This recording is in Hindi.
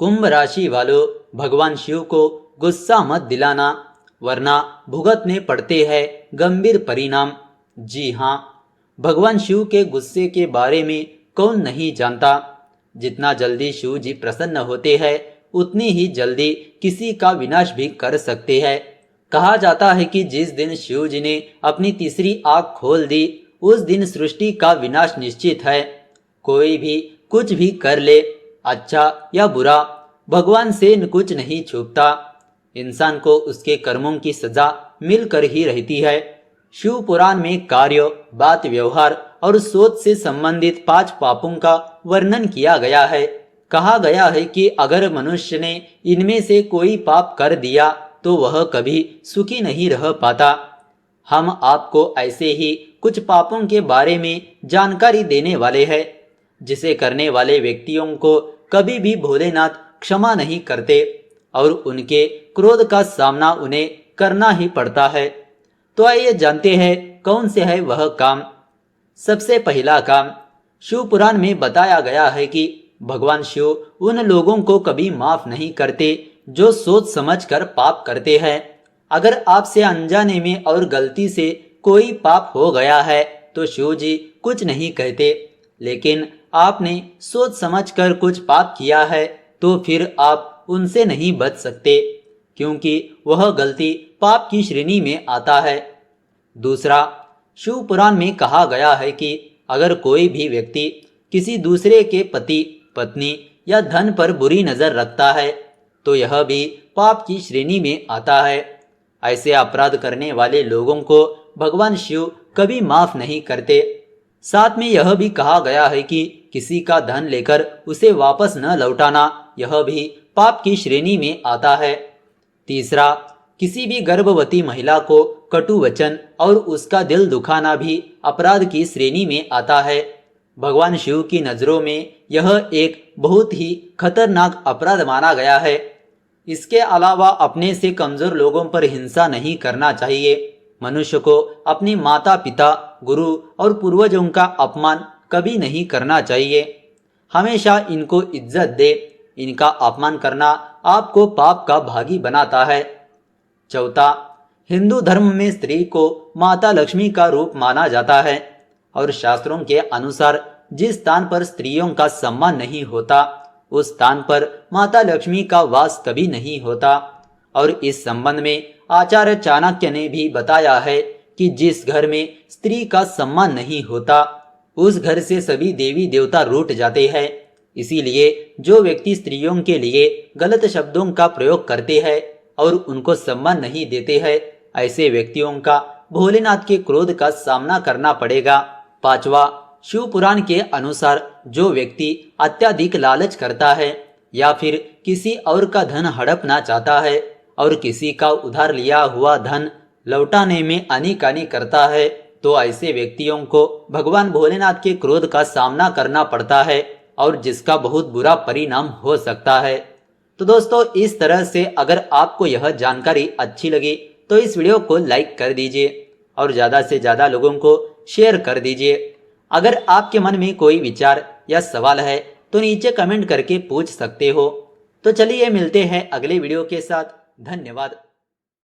कुंभ राशि वालों, भगवान शिव को गुस्सा मत दिलाना, वरना भुगतने पड़ते हैं गंभीर परिणाम। जी हाँ, भगवान शिव के गुस्से के बारे में कौन नहीं जानता। जितना जल्दी शिव जी प्रसन्न होते हैं, उतनी ही जल्दी किसी का विनाश भी कर सकते हैं। कहा जाता है कि जिस दिन शिव जी ने अपनी तीसरी आंख खोल दी, उस दिन सृष्टि का विनाश निश्चित है। कोई भी कुछ भी कर ले, अच्छा या बुरा, भगवान से कुछ नहीं छुपता। इंसान को उसके कर्मों की सजा मिलकर ही रहती है। शिव पुराण में कार्य, बात, व्यवहार और सोच से संबंधित 5 पापों का वर्णन किया गया है। कहा गया है कि अगर मनुष्य ने इनमें से कोई पाप कर दिया तो वह कभी सुखी नहीं रह पाता। हम आपको ऐसे ही कुछ पापों के बारे में जानकारी देने वाले हैं, जिसे करने वाले व्यक्तियों को कभी भी भोलेनाथ क्षमा नहीं करते और उनके क्रोध का सामना उन्हें करना ही पड़ता है। तो आइए जानते हैं कौन से है वह काम। सबसे पहला काम, शिव पुराण में बताया गया है कि भगवान शिव उन लोगों को कभी माफ नहीं करते जो सोच समझकर पाप करते हैं। अगर आपसे अनजाने में और गलती से कोई पाप हो गया है तो शिव जी कुछ नहीं कहते, लेकिन आपने सोच समझकर कुछ पाप किया है तो फिर आप उनसे नहीं बच सकते, क्योंकि वह गलती पाप की श्रेणी में आता है। दूसरा, शिव पुराण में कहा गया है कि अगर कोई भी व्यक्ति किसी दूसरे के पति, पत्नी या धन पर बुरी नजर रखता है तो यह भी पाप की श्रेणी में आता है। ऐसे अपराध करने वाले लोगों को भगवान शिव कभी माफ नहीं करते। साथ में यह भी कहा गया है कि किसी का धन लेकर उसे वापस न लौटाना, यह भी पाप की श्रेणी में आता है। तीसरा, किसी भी गर्भवती महिला को कटु वचन और उसका दिल दुखाना भी अपराध की श्रेणी में आता है। भगवान शिव की नजरों में यह एक बहुत ही खतरनाक अपराध माना गया है। इसके अलावा अपने से कमजोर लोगों पर हिंसा नहीं करना चाहिए। मनुष्य को अपने माता पिता, गुरु और पूर्वजों का अपमान कभी नहीं करना चाहिए। हमेशा इनको इज्जत दे। इनका अपमान करना आपको पाप का भागी बनाता है। चौथा, हिंदू धर्म में स्त्री को माता लक्ष्मी का रूप माना जाता है और शास्त्रों के अनुसार जिस स्थान पर स्त्रियों का सम्मान नहीं होता, उस स्थान पर माता लक्ष्मी का वास कभी नहीं होता। और इस संबंध में आचार्य चाणक्य ने भी बताया है कि जिस घर में स्त्री का सम्मान नहीं होता, उस घर से सभी देवी देवता रूठ जाते हैं। इसीलिए जो व्यक्ति स्त्रियों के लिए गलत शब्दों का प्रयोग करते हैं और उनको सम्मान नहीं देते हैं, ऐसे व्यक्तियों का भोलेनाथ के क्रोध का सामना करना पड़ेगा। पांचवा, शिव पुराण के अनुसार जो व्यक्ति अत्यधिक लालच करता है या फिर किसी और का धन हड़पना चाहता है और किसी का उधार लिया हुआ धन लौटाने में आनाकानी करता है, तो ऐसे व्यक्तियों को भगवान भोलेनाथ के क्रोध का सामना करना पड़ता है और जिसका बहुत बुरा परिणाम हो सकता है। तो दोस्तों, इस तरह से अगर आपको यह जानकारी अच्छी लगी तो इस वीडियो को लाइक कर दीजिए और ज़्यादा से ज़्यादा लोगों को शेयर कर दीजिए। अगर आपके मन में कोई विचार या सवाल है तो नीचे कमेंट करके पूछ सकते हो। तो चलिए मिलते हैं अगले वीडियो के साथ। धन्यवाद।